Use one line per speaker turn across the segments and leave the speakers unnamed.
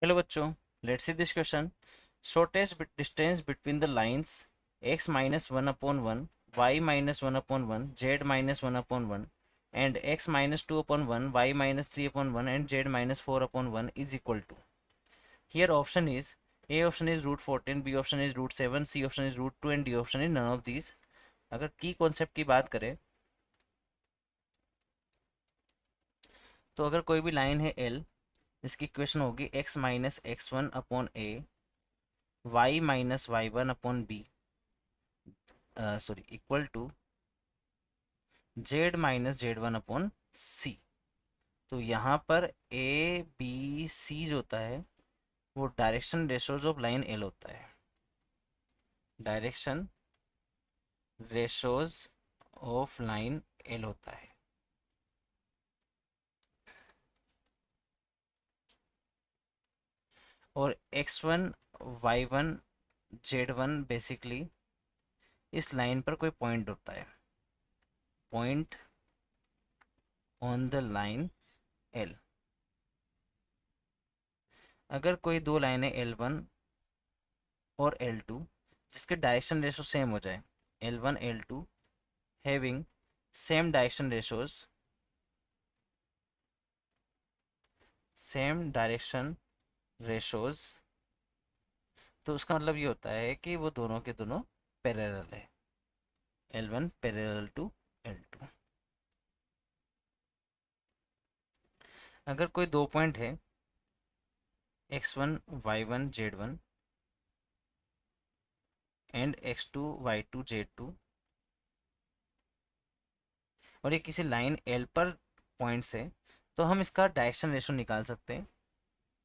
Hello बच्चों, let's see this question. Shortest distance between the lines x minus one upon one, y minus one upon one, z minus one upon one and x minus two upon one, y minus three upon one and z minus four upon one is equal to. Here option is A option is root 14, B option is root 7, C option is root 2 and D option is none of these. अगर की concept की बात करें तो अगर कोई भी line है L, इसकी इक्वेशन होगी x minus x one upon a, y minus y one upon b, sorry equal to z minus z one upon c. तो यहाँ पर ए बी सी जो होता है वो direction ratios of line L होता है. Direction ratios of line L होता है. और x one y one z one basically इस लाइन पर कोई पॉइंट होता है, point on the line L. अगर कोई दो लाइनें एल वन और एल टू जिसके डायरेक्शन रेशो सेम हो जाए, L one L two having same direction ratios, same direction ratios, तो उसका मतलब ये होता है कि वो दोनों के दोनों पैरेलल है. L one parallel to L two. अगर कोई दो पॉइंट है x one y one z one and x two y two z two, और ये किसी लाइन एल पर पॉइंट्स है, तो हम इसका डायरेक्शन रेशो निकाल सकते हैं.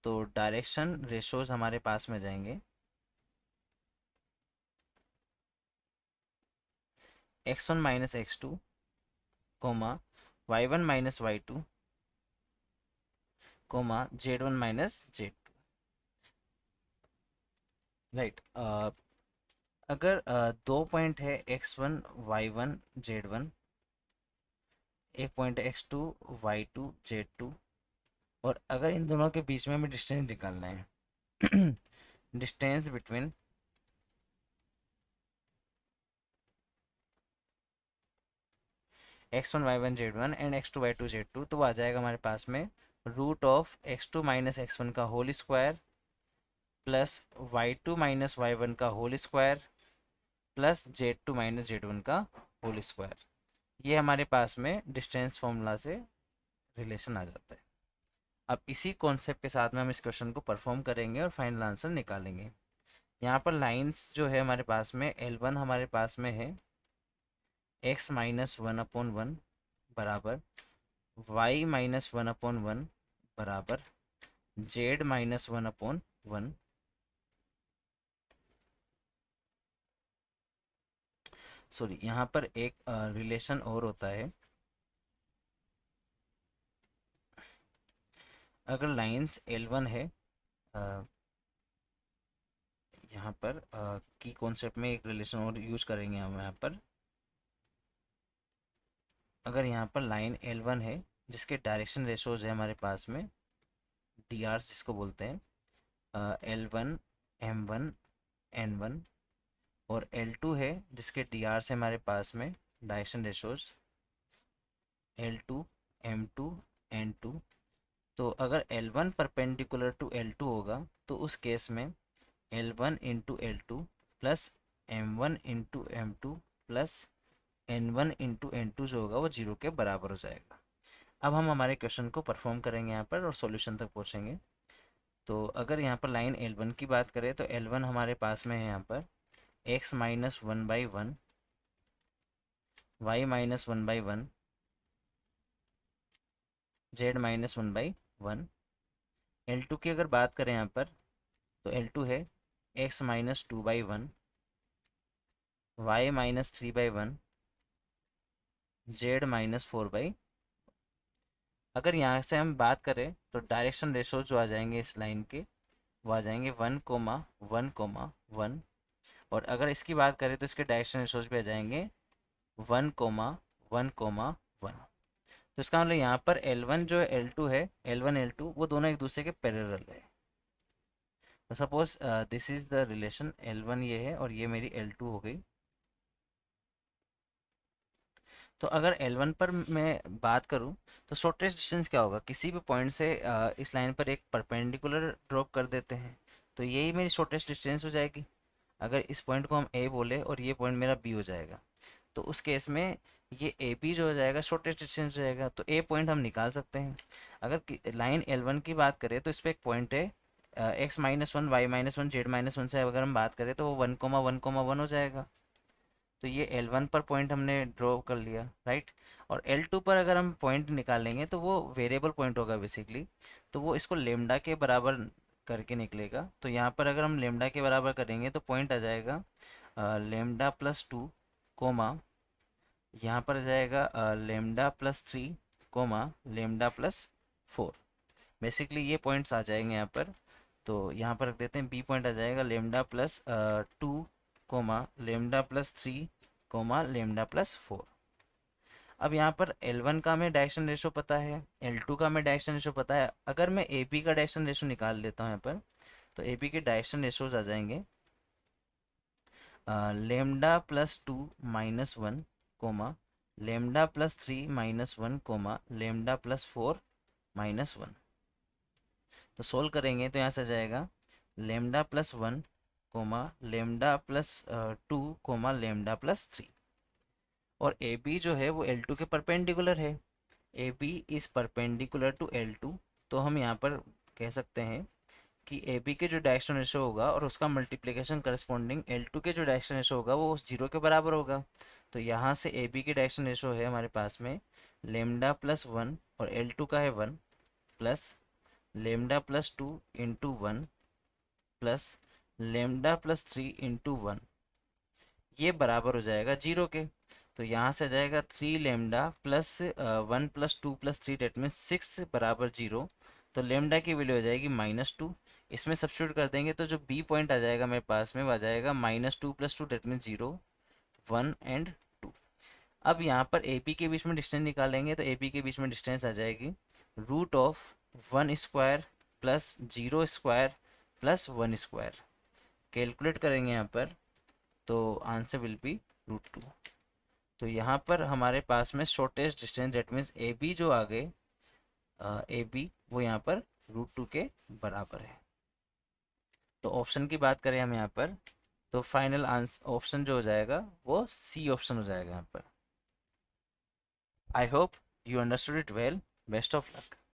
तो डायरेक्शन रेशोज हमारे पास में जाएंगे x one minus x two, comma y one minus y two, comma z one minus z two. Right. अगर दो पॉइंट है x one y one z one, एक पॉइंट है x two y two z two, और अगर इन दोनों के बीच में हमें डिस्टेंस निकालना है distance between x one y one z one and x two y two z two, तो वो आ जाएगा हमारे पास में root of x two minus x one का whole square plus y two minus y one का whole square plus z two minus z one का होल स्क्वायर. ये हमारे पास में डिस्टेंस फॉर्मूला से रिलेशन आ जाता है. अब इसी कॉन्सेप्ट के साथ में हम इस क्वेश्चन को परफॉर्म करेंगे और फाइनल आंसर निकालेंगे. यहाँ पर लाइंस जो है हमारे पास में एल वन हमारे पास में है x minus one upon one बराबर y minus one upon one बराबर z minus one upon one. Sorry, यहाँ पर एक रिलेशन और होता है. अगर लाइंस एल वन है, यहाँ पर की कॉन्सेप्ट में एक रिलेशन और यूज करेंगे हम यहाँ पर. अगर यहाँ पर लाइन एल वन है जिसके डायरेक्शन रेशोज है हमारे पास में डी आर जिसको बोलते हैं l one m one n one, और एल टू है जिसके डी आर से हमारे पास में direction ratios l two m two n two. तो अगर l one perpendicular to L two होगा तो उस केस में l one into l two plus m one into m two plus n one into n two जो होगा वो zero के बराबर हो जाएगा. अब हम हमारे क्वेश्चन को परफॉर्म करेंगे यहाँ पर और सॉल्यूशन तक पहुँचेंगे. तो अगर यहाँ पर लाइन एल वन की बात करें तो एल वन हमारे पास में है यहाँ पर x minus one by one, y minus one by one, z minus one by one. L two की अगर बात करें यहाँ पर तो एल टू है x minus two by one, y minus three by one, z minus four by. अगर यहाँ से हम बात करें तो डायरेक्शन रेशो जो आ जाएंगे इस लाइन के वो आ जाएंगे one comma one comma one. और अगर इसकी बात करें तो इसके डायरेक्शन रेशोज भी आ जाएंगे one comma one comma one. तो इसका मतलब यहाँ पर एल वन जो एल टू है, एल वन एल टू वो दोनों एक दूसरे के पैरेलल है. तो suppose this is the relation L1 ये है और ये मेरी L2 हो गई। तो अगर L1 पर मैं बात करूं तो शॉर्टेस्ट डिस्टेंस क्या होगा, किसी भी पॉइंट से इस लाइन पर एक परपेंडिकुलर ड्रॉप कर देते हैं, तो यही मेरी शॉर्टेस्ट डिस्टेंस हो जाएगी। अगर इस पॉइंट को हम ए बोले और ये पॉइंट मेरा बी हो जाएगा, तो उस केस में ये ए बी जो हो जाएगा शॉर्टेस्ट डिस्टेंस हो जाएगा, तो ए पॉइंट हम निकाल सकते हैं। अगर लाइन L1 की बात करें तो इस पर एक पॉइंट है x-1 y-1 z-1 से अगर हम बात करें तो वो 1,1,1 हो जाएगा। तो ये L1 पर पॉइंट हमने ड्रॉ कर लिया, राइट। और L2 पर अगर हम पॉइंट निकालेंगे तो वो वेरिएबल पॉइंट होगा बेसिकली, तो वो इसको लेमडा के बराबर करके निकलेगा। तो यहाँ पर अगर हम लेमडा के बराबर करेंगे तो पॉइंट आ जाएगा लेमडा+2 कोमा, यहाँ पर आ जाएगा लेमडा+3 कोमा लेमडा+4। बेसिकली ये पॉइंट्स आ जाएंगे यहाँ पर। तो यहाँ पर रख देते हैं बी पॉइंट आ जाएगा लेमडा+2 कोमा लेमडा+3 कोमा लेमडा+4। अब यहाँ पर L1 का हमें डायरेक्शन रेशो पता है, L2 का हमें डायरेक्शन रेशो पता है। अगर मैं AP का डायरेक्शन रेशो निकाल लेता हूँ यहाँ पर, तो AP के डायरेक्शन रेशोज आ जाएंगे लेमडा+2 -1 कोमा लेमडा+3 -1 कोमा लेमडा+4 -1। तो सोल्व करेंगे तो यहाँ से आ जाएगा लेमडा+1 कोमा लेमडा+2 कोमा लेमडा+3। और ए बी जो है वो L2 के परपेंडिकुलर है, A B is perpendicular to L2। तो हम यहाँ पर कह सकते हैं कि ए बी के जो डायरेक्शन रेशो होगा और उसका मल्टीप्लिकेशन करस्पॉन्डिंग L2 के जो डायरेक्शन रेशो होगा वो जीरो के बराबर होगा। तो यहाँ से ए बी के डायरेक्शन रेशो है हमारे पास में लेमडा+1 और L2 का है 1 प्लस लेमडा+2 इंटू 1 प्लस लेमडा+3 इंटू 1, ये बराबर हो जाएगा जीरो के। तो यहाँ से आ जाएगा 3 लेमडा प्लस 1+2+3 डेट मीन्स 6 बराबर जीरो। तो लेमडा की वैल्यू हो जाएगी -2। इसमें सब्स्टिट्यूट कर देंगे तो जो बी पॉइंट आ जाएगा मेरे पास में वो आ जाएगा -2+2 डेट मीन्स 0 1 एंड 2। अब यहाँ पर ए पी के बीच में डिस्टेंस निकालेंगे तो ए पी के बीच में डिस्टेंस आ जाएगी √1² प्लस 0² प्लस 1²। कैलकुलेट करेंगे यहाँ पर तो आंसर विल बी √2। तो यहाँ पर हमारे पास में shortest distance that means A B जो आ गए ए बी वो यहाँ पर √2 के बराबर है। तो ऑप्शन की बात करें हम यहाँ पर तो फाइनल आंसर ऑप्शन जो हो जाएगा वो सी ऑप्शन हो जाएगा यहाँ पर। I hope you understood it well. Best of luck.